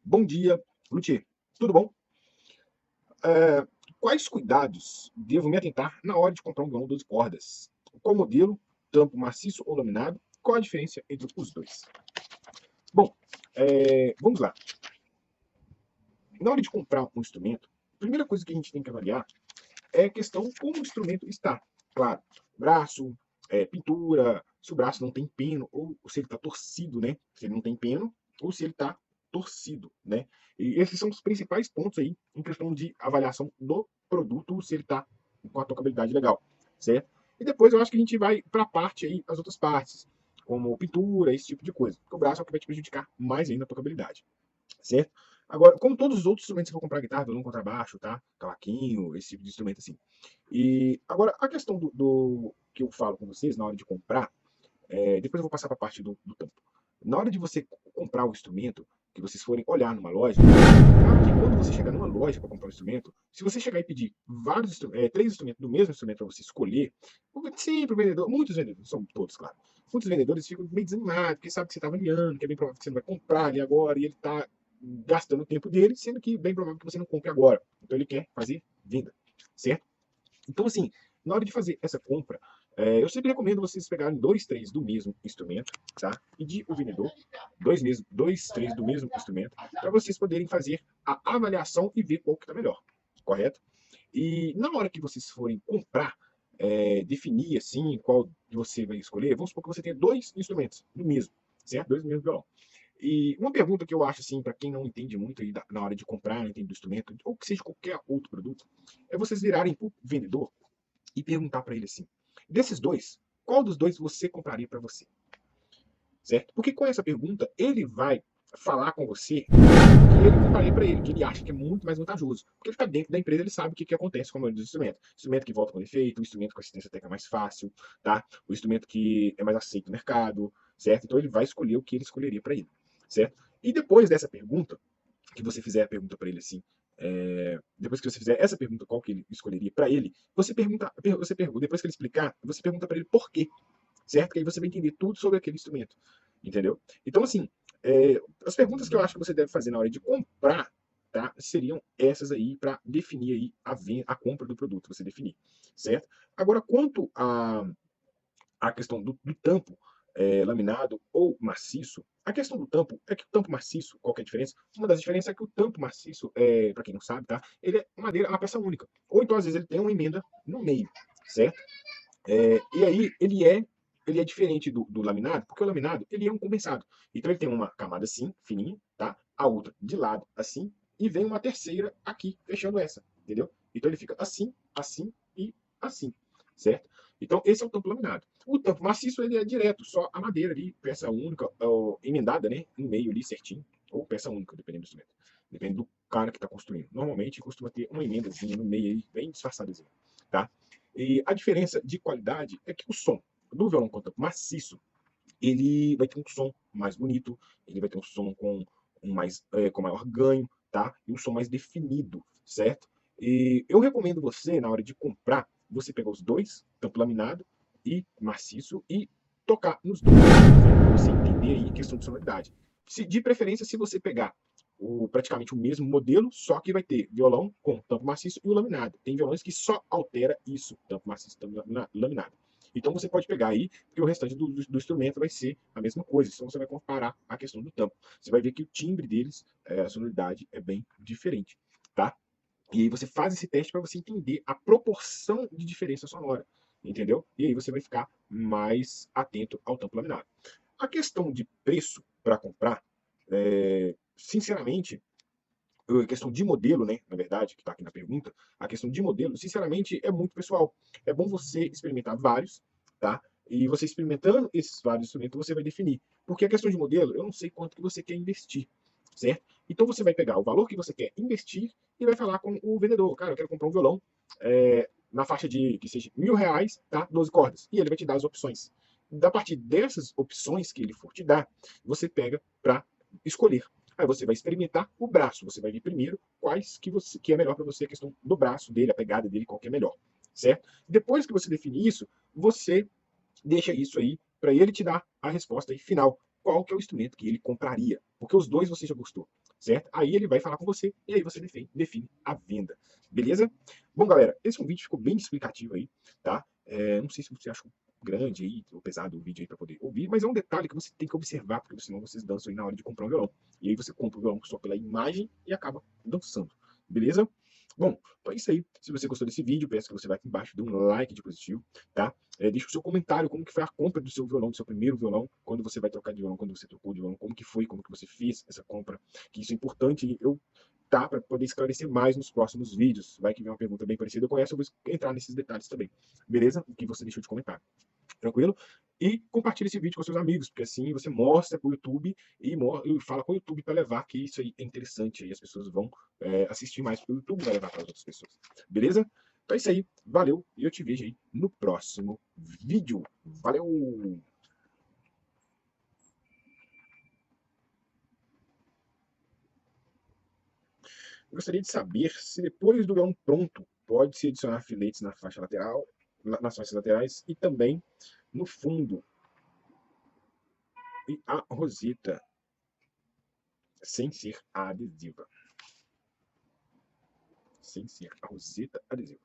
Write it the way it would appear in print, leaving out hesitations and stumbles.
Bom dia, Luthier. Tudo bom? Quais cuidados devo me atentar na hora de comprar um violão 12 cordas? Qual modelo? Tampo maciço ou laminado? Qual a diferença entre os dois? Bom, vamos lá. Na hora de comprar um instrumento, a primeira coisa que a gente tem que avaliar é a questão como o instrumento está. Claro, braço, pintura, se o braço não tem peno, ou se ele está torcido, né? Se ele não tem peno, ou se ele está torcido, né? E esses são os principais pontos aí em questão de avaliação do produto, se ele está com a tocabilidade legal, certo? E depois eu acho que a gente vai para a parte aí, as outras partes, como pintura, esse tipo de coisa. Porque o braço é o que vai te prejudicar mais ainda a tocabilidade, certo? Agora, como todos os outros instrumentos, você for comprar guitarra, violão, contrabaixo, tá? Cavaquinho, esse tipo de instrumento assim. E agora, a questão do que eu falo com vocês na hora de comprar, depois eu vou passar para a parte do tampo. Na hora de você comprar o instrumento, que vocês forem olhar numa loja, claro que quando você chegar numa loja para comprar um instrumento, se você chegar e pedir três instrumentos do mesmo instrumento para você escolher, sempre o vendedor, muitos vendedores, são todos, claro, muitos vendedores ficam meio desanimados, porque sabe que você está avaliando, que é bem provável que você não vai comprar ali agora, e ele está gastando o tempo dele, sendo que bem provável que você não compre agora. Então ele quer fazer venda, certo? Então, assim, na hora de fazer essa compra, eu sempre recomendo vocês pegarem dois, três do mesmo instrumento, tá? Pedir o vendedor dois, três do mesmo instrumento, para vocês poderem fazer a avaliação e ver qual que está melhor, correto? E na hora que vocês forem comprar, definir assim qual você vai escolher, vamos supor que você tenha dois instrumentos do mesmo, certo? Dois do mesmo violão. E uma pergunta que eu acho assim, para quem não entende muito aí na hora de comprar, não entende do instrumento, ou que seja qualquer outro produto, é vocês virarem para o vendedor e perguntar para ele assim: desses dois, qual dos dois você compraria para você? Certo? Porque com essa pergunta, ele vai falar com você que ele compraria para ele, que ele acha que é muito mais vantajoso. Porque ele está dentro da empresa, ele sabe o que acontece com a maioria dos instrumentos. Instrumento que volta com defeito, o instrumento com assistência técnica mais fácil, tá? O instrumento que é mais aceito no mercado, certo? Então ele vai escolher o que ele escolheria para ele, certo? E depois dessa pergunta, que você fizer a pergunta para ele assim, depois que você fizer essa pergunta, qual que ele escolheria para ele, você pergunta, depois que ele explicar, você pergunta para ele por quê, certo? Que aí você vai entender tudo sobre aquele instrumento, entendeu? Então, assim, as perguntas que eu acho que você deve fazer na hora de comprar, tá? Seriam essas aí para definir aí a compra do produto, você definir, certo? Agora, quanto a questão do tampo laminado ou maciço, a questão do tampo é que o tampo maciço, qual que é a diferença? Uma das diferenças é que o tampo maciço, para quem não sabe, tá? Ele é madeira, uma peça única. Ou então, às vezes, ele tem uma emenda no meio, certo? E aí ele é diferente do laminado, porque o laminado ele é um compensado. Então ele tem uma camada assim, fininha, tá? A outra de lado, assim, e vem uma terceira aqui, fechando essa, entendeu? Então ele fica assim, assim e assim, certo? Então esse é o tampo laminado. O tampo maciço ele é direto, só a madeira ali, peça única, ou emendada, né? No meio ali certinho, ou peça única, dependendo do instrumento. Depende do cara que está construindo. Normalmente costuma ter uma emendazinha no meio aí, bem disfarçadazinha, tá? E a diferença de qualidade é que o som do violão contra maciço, ele vai ter um som mais bonito, ele vai ter um som com maior ganho, tá? E um som mais definido, certo? E eu recomendo você, na hora de comprar, você pegar os dois, tanto laminado e maciço, e tocar nos dois, certo? Pra você entender aí a questão de sonoridade. De preferência, se você pegar praticamente o mesmo modelo, só que vai ter violão com tampo maciço e o laminado. Tem violões que só altera isso, tampo maciço e tampo laminado. Então você pode pegar aí, porque o restante do instrumento vai ser a mesma coisa. Então você vai comparar a questão do tampo. Você vai ver que o timbre deles, a sonoridade é bem diferente, tá? E aí você faz esse teste para você entender a proporção de diferença sonora, entendeu? E aí você vai ficar mais atento ao tampo laminado. A questão de preço para comprar, sinceramente, a questão de modelo, né, na verdade, que está aqui na pergunta, a questão de modelo, sinceramente, é muito pessoal. É bom você experimentar vários, tá? E você experimentando esses vários instrumentos, você vai definir. Porque a questão de modelo, eu não sei quanto que você quer investir, certo? Então você vai pegar o valor que você quer investir e vai falar com o vendedor. Cara, eu quero comprar um violão na faixa de, que seja, R$ 1.000, tá? 12 cordas. E ele vai te dar as opções. Da partir dessas opções que ele for te dar, você pega para escolher. Aí você vai experimentar o braço. Você vai ver primeiro quais que é melhor para você, a questão do braço dele, a pegada dele, qual que é melhor, certo? Depois que você definir isso, você deixa isso aí para ele te dar a resposta aí final. Qual que é o instrumento que ele compraria? Porque os dois você já gostou, certo? Aí ele vai falar com você e aí você define a venda, beleza? Bom, galera, esse é um vídeo que ficou bem explicativo aí, tá? Não sei se você achou grande aí, ou pesado o vídeo aí para poder ouvir, mas é um detalhe que você tem que observar, porque senão vocês dançam aí na hora de comprar um violão. E aí você compra o violão só pela imagem e acaba dançando, beleza? Bom, então é isso aí. Se você gostou desse vídeo, peço que você vá aqui embaixo, dê um like de positivo, tá? Deixa o seu comentário, como que foi a compra do seu violão, do seu primeiro violão, quando você vai trocar de violão, quando você trocou de violão, como que foi, como que você fez essa compra, que isso é importante eu tá para poder esclarecer mais nos próximos vídeos. Vai que vem uma pergunta bem parecida com essa, eu vou entrar nesses detalhes também, beleza? O que você deixou de comentar. Tranquilo? E compartilhe esse vídeo com seus amigos, porque assim você mostra para o YouTube e fala com o YouTube para levar que isso aí é interessante. Aí as pessoas vão assistir mais, porque o YouTube vai levar para as outras pessoas. Beleza? Então é isso aí. Valeu. E eu te vejo aí no próximo vídeo. Valeu! Eu gostaria de saber se depois do violão pronto, pode-se adicionar filetes na faixa lateral, nas faixas laterais e também no fundo. E a roseta, sem ser adesiva. Sem ser a roseta adesiva.